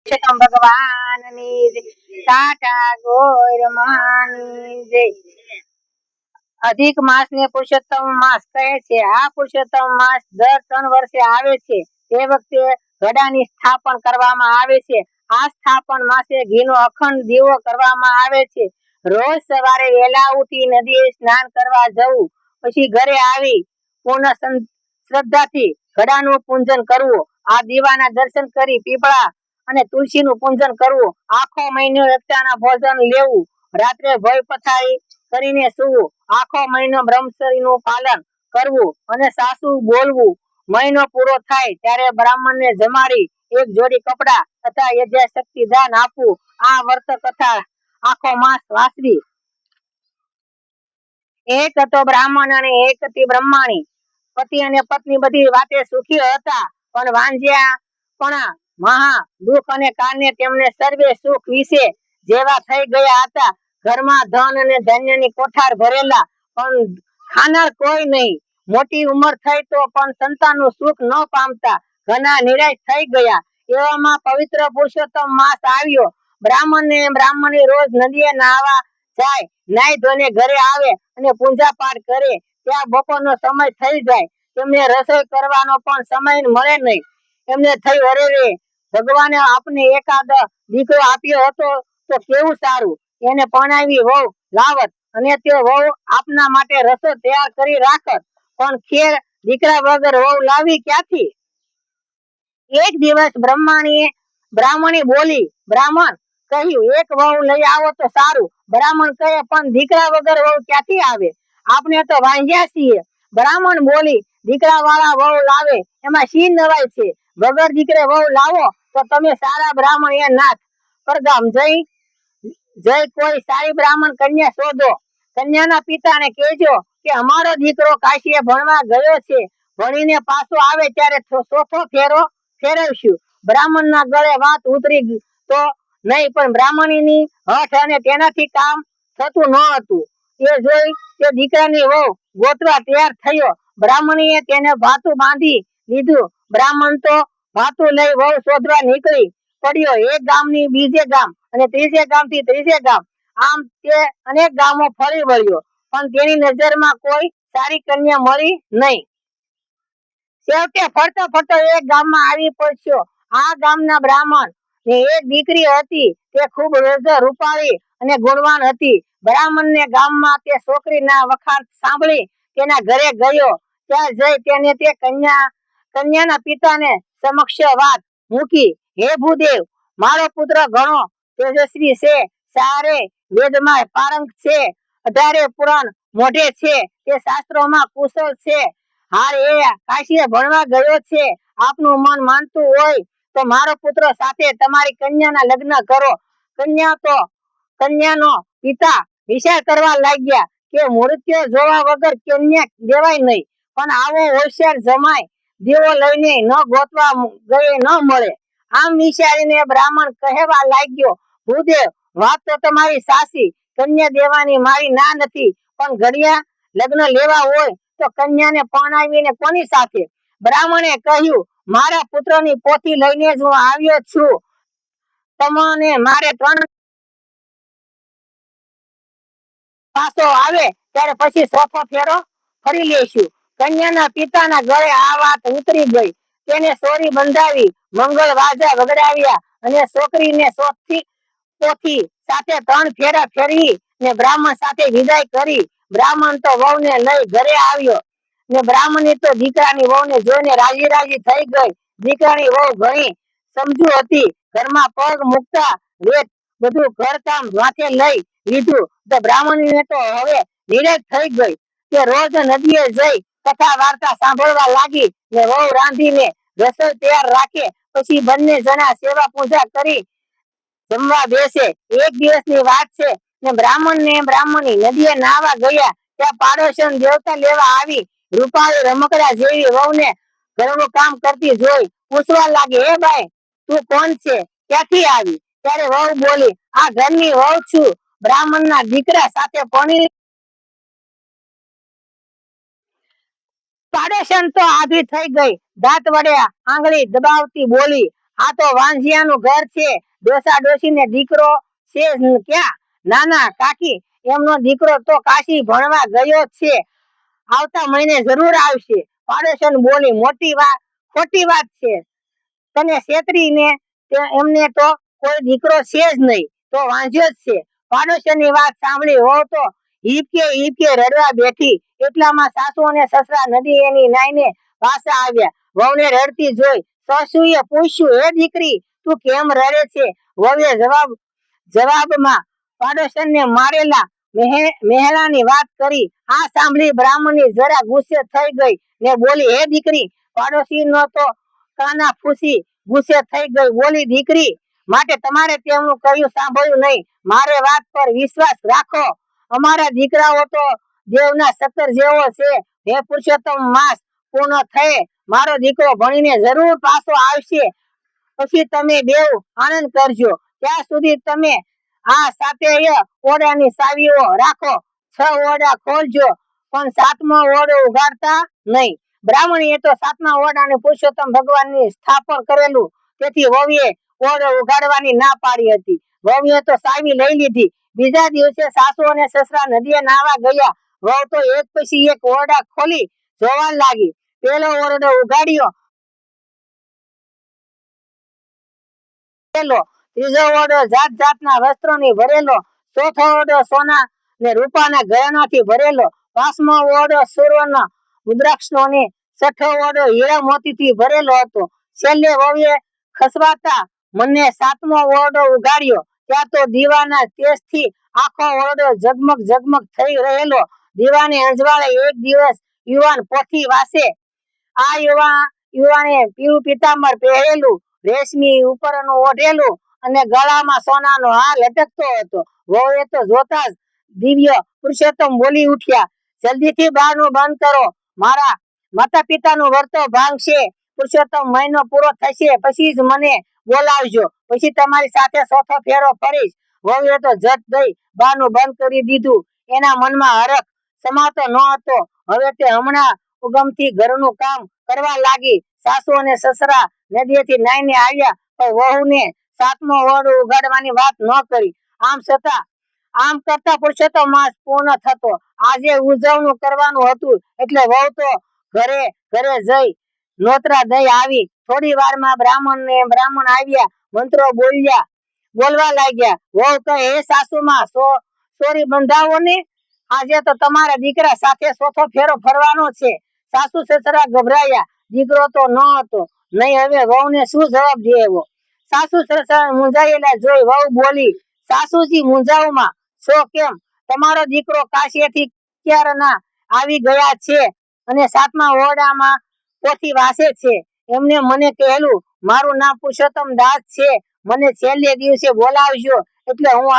પુરુષોત્તમ ભગવાનની જય. ટાટા ગોરમાની જય. અધિક માસ ને પુરુષોત્તમ માસ કહે છે. આ પુરુષોત્તમ માસ દર 3 વર્ષે આવે છે. તે વખતે ઘડાની સ્થાપન કરવામાં આવે છે. આ સ્થાપન માસે ઘીનો અખંડ દીવો કરવામાં આવે છે. રોજ સવારે વહેલા ઉઠી નદીએ સ્નાન કરવા જવું, પછી ઘરે આવી પૂર્ણ શ્રદ્ધાથી ઘડાનું પૂજન કરવું. આ દીવાના દર્શન કરી પીપળા અને તુલસીનું પૂજન કરવું. આખો મહિનો એકટાણા ભોજન લેવું. રાત્રે ભય પથારી કરીને સૂવું. આખો મહિનો બ્રહ્મચર્યનું પાલન કરવું અને સાસુ બોલવું. મહિનો પૂરો થાય ત્યારે બ્રાહ્મણને જમાડી એક જોડી કપડા તથા યથાશક્તિ દાન આપવું. આ વ્રત કથા આખો માસ વાંચવી. એક હતો બ્રાહ્મણ અને એક હતી બ્રહ્માણી. પતિ અને પત્ની બધી વાતે સુખી હતા, પણ વાંજ્યાપણા મહા દુઃખ અને કારણે તેમને સર્વે સુખ વિશે જેવા થઈ ગયા હતા. ઘરમાં ધન અને ધાન્યની કોઠાર ભરેલા, પણ ખાનાર કોઈ નહીં. મોટી ઉંમર થઈ તો પણ સંતાનનું સુખ ન પામતા ઘણા નિરાશ થઈ ગયા. એવામાં પવિત્ર પુરુષોત્તમ માસ આવ્યો. બ્રાહ્મણ ને બ્રાહ્મણી રોજ નદીએ નાહવા જાય. નાઈ ધોઈને ઘરે આવે અને પૂજા પાઠ કરે. ત્યાં બપોરનો સમય થઈ જાય. તેમને રસોઈ કરવાનો પણ સમય મળે નહીં. એમને થઈ, અરે રે, ભગવાને આપને એકાદ દીકરો આપ્યો હતો તો કેવું સારું, એને પરણાવી વહુ લાવત અને તે વહુ આપના માટે રસો તૈયાર કરી રાખત. પણ ખેર દીકરા વગર વહુ લાવી ક્યાંથી? એક દિવસ બ્રાહ્મણી બોલી. બ્રાહ્મણ કહ્યું, એક વહુ લઈ આવો તો સારું. બ્રાહ્મણ કહે, પણ દીકરા વગર વહુ ક્યાંથી આવે? આપણે તો વાંજ્યા છીએ. બ્રાહ્મણ બોલી, દીકરા વાળા વહુ લાવે એમાં શી નવાઈ છે? વગર દીકરે વહુ લાવો તો તમે સારા બ્રાહ્મણ એ નાથ પરગામ જઈ કોઈ સારી બ્રાહ્મણ કન્યા શોધો. કન્યાના પિતાને કહેજો કે અમારો દીકરો કાશીએ ભણવા ગયો છે. ભણીને પાછો આવે ત્યારે ચોથો ફેરો ફેરવશું. બ્રાહ્મણના ગળે વાત ઉતરી તો નહીં, પણ બ્રાહ્મણીની હઠ અને તેનાથી કામ થતું ન હતું. એ જોઈ તે દીકરાની વહુ ગોતવા તૈયાર થયો. બ્રાહ્મણીએ તેને ભાતું બાંધી લીધું. બ્રાહ્મણ તો ભાતું લઈ વહુ શોધવા નીકળી પડ્યો. એક ગામની બીજે ગામ અને ત્રીજે ગામથી ત્રીજે ગામ, આમ તે અનેક ગામો ફરી વળ્યો, પણ તેની નજરમાં કોઈ સારી કન્યા મળી નહીં. છેવટે ફરતો ફરતો એક ગામમાં આવી પહોંચ્યો. આ ગામના બ્રાહ્મણ ને એક દીકરી હતી. તે ખૂબ રૂપાળી અને ગુણવાન હતી. બ્રાહ્મણને ગામમાં તે છોકરીના વખાણ સાંભળી તેના ઘરે ગયો. ત્યાં જઈ તેને તે કન્યાના પિતાને સમક્ષ વાત મૂકી. હે ભૂદેવ, મારો પુત્ર ઘણો તેજસ્વી છે, ચારે વેદમાં પારંગત છે, 18 પુરાણ મોઢે છે, તે શાસ્ત્રોમાં કુશળ છે. હાલ એ કાશીએ ભણવા ગયો છે. આપનું મન માનતું હોય તો મારો પુત્ર સાથે તમારી કન્યાના લગ્ન કરો. કન્યાનો પિતા વિચાર કરવા લાગ્યા કે મૃત્યુ જોવા વગર કન્યા દેવાય નહીં, પણ આવો હોશિયાર જમાઈ દેવો લઈને ન ગોતવા ગયે ન મળે. આમ વિચારીને બ્રાહ્મણ કહેવા લાગ્યો, ભૂદેવ, વાત તો તમારી સાચી. કન્યા દેવાની મારી ના નથી, પણ ઘડિયા લગ્ન લેવા હોય તો કન્યાને પરણાવીને કોની સાથે? બ્રાહ્મણે કહ્યું, મારા પુત્રની પોથી લઈને જ હું આવ્યો છું. તમને મારે 3 પાસો આવે ત્યારે પછી ચોથો ફેરો ફરી લેશું. કન્યાના પિતાના ગળે આ વાત ઉતરી ગઈ. તેને સોરી બંધાવી, મંગળ વાજા વગડાવ્યા અને છોકરીને પોથી સાથે 3 ફેરા ફેરવી ને બ્રાહ્મણ સાથે વિદાય કરી. બ્રાહ્મણ તો વહુને લઈ ઘરે આવ્યો ને બ્રાહ્મણી તો દીકરાની વહુને જોઈને રાજી રાજી થઈ ગઈ. દીકરાની વહુ ઘણી સમજુ હતી. ઘરમાં પગ મૂકતા વેત બધું ઘરકામ માથે લઈ લીધું. તો બ્રાહ્મણીને તો હવે નિરાશ થઈ ગઈ. તે રોજ નદીએ જઈ કથા વાર્તા સાંભળવા લાગી ને વહુ રાંધીને રસોઈ તૈયાર રાખે. પછી બંને જણા સેવા પૂજા કરી જમવા બેસે. એક દિવસની વાત છે ને બ્રાહ્મણ ને બ્રાહ્મણી નદીએ નાહવા ગયા. ત્યાં પાડોશન દેવતા લેવા આવી. રૂપાળી રમકડા જેવી વહુને ઘરનું કામ કરતી જોઈ પૂછવા લાગી, હે બાઈ, તું કોણ છે, ક્યાંથી આવી? ત્યારે વહુ બોલી, આ ઘરની વહુ છું. બ્રાહ્મણના દીકરા સાથે પરણી. પાડોશન તો આધી થઈ ગઈ. દાંત વડે આંગળી દબાવતી બોલી, આ તો વાંઝિયાનું ઘર છે. ડોસા ડોશીને દીકરો છે ક્યાં? નાના કાકી, એમનો દીકરો તો કાશી ભણવા ગયો છે, આવતા મહિને જરૂર આવશે. પાડોશન બોલી, ખોટી વાત છે. તને છેતરીને એમને તો કોઈ દીકરો છે જ નહીં, તો વાંઝ્યો જ છે. પાડોશનની વાત સાંભળી વહુ તો હિબકે રડવા બેઠી. એટલામાં સાસુ અને સસરા નદી એની નાઈને પાછા આવ્યા. વહુને રડતી જોઈ સાસુએ પૂછ્યું, હે દીકરી, તું કેમ રડે છે? વહુએ જવાબમાં પાડોશનને મારેલા મહેણાની વાત કરી. આ સાંભળી બ્રાહ્મણી જરા ગુસ્સે થઈ ગઈ ને બોલી, હે દીકરી, પાડોશીનો તો કાના ફૂસી ગુસ્સે થઈ ગઈ. બોલી, દીકરી માટે તમારે તેમનું કહ્યું સાંભળ્યું નહીં. મારે વાત પર વિશ્વાસ રાખો. અમારા દીકરાઓ તો દેવના શક્કર જેવો છે. હે પુરુષોત્તમ, માસ પૂર્ણ થયે મારો દીકરો ભણીને જરૂર પાછો આવશે. પછી તમે બેવ આનંદ કરજો. ત્યાં સુધી તમે આ 7 ઓરડાની ચાવીઓ રાખો. 6 ઓરડા ખોલજો, પણ 7મો ઓરડો ઉઘાડતા નહીં. બ્રાહ્મણીએ તો 7મા ઓરડાને પુરુષોત્તમ ભગવાનની સ્થાપન કરેલું, તેથી વહુએ ઓરડો ઉઘાડવાની ના પાડી હતી. વહુએ તો ચાવી લઈ લીધી. બીજા દિવસે સાસુ અને સસરા નદીએ નાહવા ગયા. વહુ તો એક પછી એક ઓરડા ખોલી જોવા લાગી. પેલો ઓરડો ઉઘાડ્યો, ત્રીજો ઓરડો જાત જાતના વસ્ત્રોની ભરેલો, ચોથો ઓરડો સોના ને રૂપાના ગહેનાથી ભરેલો, 5મો ઓરડો સુવર્ણ મુદ્રાક્ષોને, 6થો ઓરડો હીરા મોતીથી ભરેલો હતો. છેલ્લે વહુએ ખસવાતા મને 7મો ઓરડો ઉઘાડ્યો. ત્યાં તો દીવાના તેજથી આખો ઓરડો ઝગમગ થઈ રહેલો. દીવાની અંજવાળે એક દિવસ યુવાન પોથી વાસે. આ યુવાને પીળું પીતાંબર પહેરેલું, રેશમી ઉપરનું ઓઢેલું અને ગળામાં સોનાનો હાર લટકતો હતો. વહુએ તો જોતા જ દિવ્ય પુરુષોત્તમ બોલી ઉઠ્યા, જલ્દીથી બારણું બંધ કરો. મારા માતા પિતાનું વર્તો ભાંગશે. પુરુષોત્તમ મહિનો પૂરો થશે પછી જ મને બોલાવજો. પછી તમારી સાથે ચોથો ફેરો ફરીશ. વહુએ તો ઝટ દઈ બારણું બંધ કરી દીધું. એના મનમાં હરખ સમાતો ન હતો. હવે તે હમણાં ઉગમથી ઘરનું કામ કરવા લાગી. સાસુ અને સસરા નદીએથી નાઈને આવ્યા, પણ વહુને 7મો ઓરડો ઉઘાડવાની વાત ન કરી. આમ કરતા પુરુષોત્તમ માસ પૂર્ણ થતો. આજે ઉજવણું કરવાનું હતું, એટલે વહુ તો ઘરે જઈ નોતરા દઈ આવી. થોડી વારમાં બ્રાહ્મણ આવ્યા. મંત્રો બોલવા લાગ્યા. વહુ કહે, હે સાસુમાં, સોરી બંધાવો ને. આજે તો તમારા દીકરા સાથે ચોથો ફેરો ફરવાનો છે. સાસુ સસરા ગભરાયા. દીકરો તો ન હતો, નહીં હવે વહુને શું જવાબ દેવો? સાસુ સસરા મૂંઝાયેલા જોઈ વહુ બોલી, સાસુજી મૂંઝાવમાં છો કેમ? તમારો દીકરો કાશીએથી ક્યારના આવી ગયા છે અને 7મા ઓરડામાં પોથી વાસે છે. એમને મને કહેલું, મારું નામ પુરુષોત્તમ દાસ છે. મને છેલ્લે દિવસે બોલાવજો, એટલે હું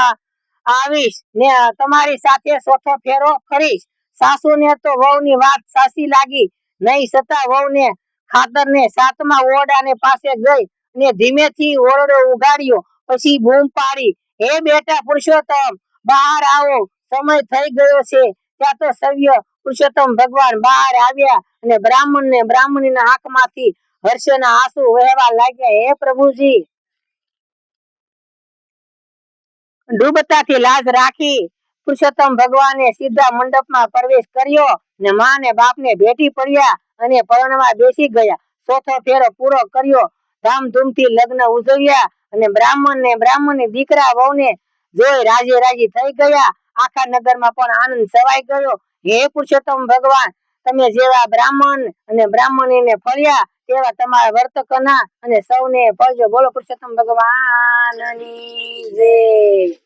આવીશ ને તમારી સાથે ચોથો ફેરો ફરીશ. સાસુને તો વહુની વાત સાચી લાગી નહીં, છતાં વહુને ખાતરને 7મા ઓરડાને પાસે ગઈ ને ધીમેથી ઓરડો ઉઘાડ્યો. પછી બૂમ પાડી, હે બેટા પુરુષોત્તમ, બહાર આવો, સમય થઈ ગયો છે. ત્યાં તો સવ્ય પુરુષોત્તમ ભગવાન બહાર આવ્યા અને બ્રાહ્મણીના આંખમાંથી હર્ષના આંસુ વહેવા લાગ્યા. હે પ્રભુજી, ડૂબતાથી લાજ રાખી પુરુષોત્તમ ભગવાને સીધા મંડપમાં પ્રવેશ કર્યો ને મા ને બાપને ભેટી પડ્યા અને પરણવા બેસી ગયા. ચોથો ફેરો પૂરો કર્યો. ધામધૂમથી લગ્ન ઉજવ્યા અને બ્રાહ્મણની દીકરા વહુને જોઈ રાજી થઈ ગયા. આખા નગરમાં પણ આનંદ છવાઈ ગયો. હે પુરુષોત્તમ ભગવાન, તમે જેવા બ્રાહ્મણ અને બ્રાહ્મણીને ફળ્યા, તેવા તમારા વર્તકના અને સૌને ફળજો. બોલો પુરુષોત્તમ ભગવાનની જય.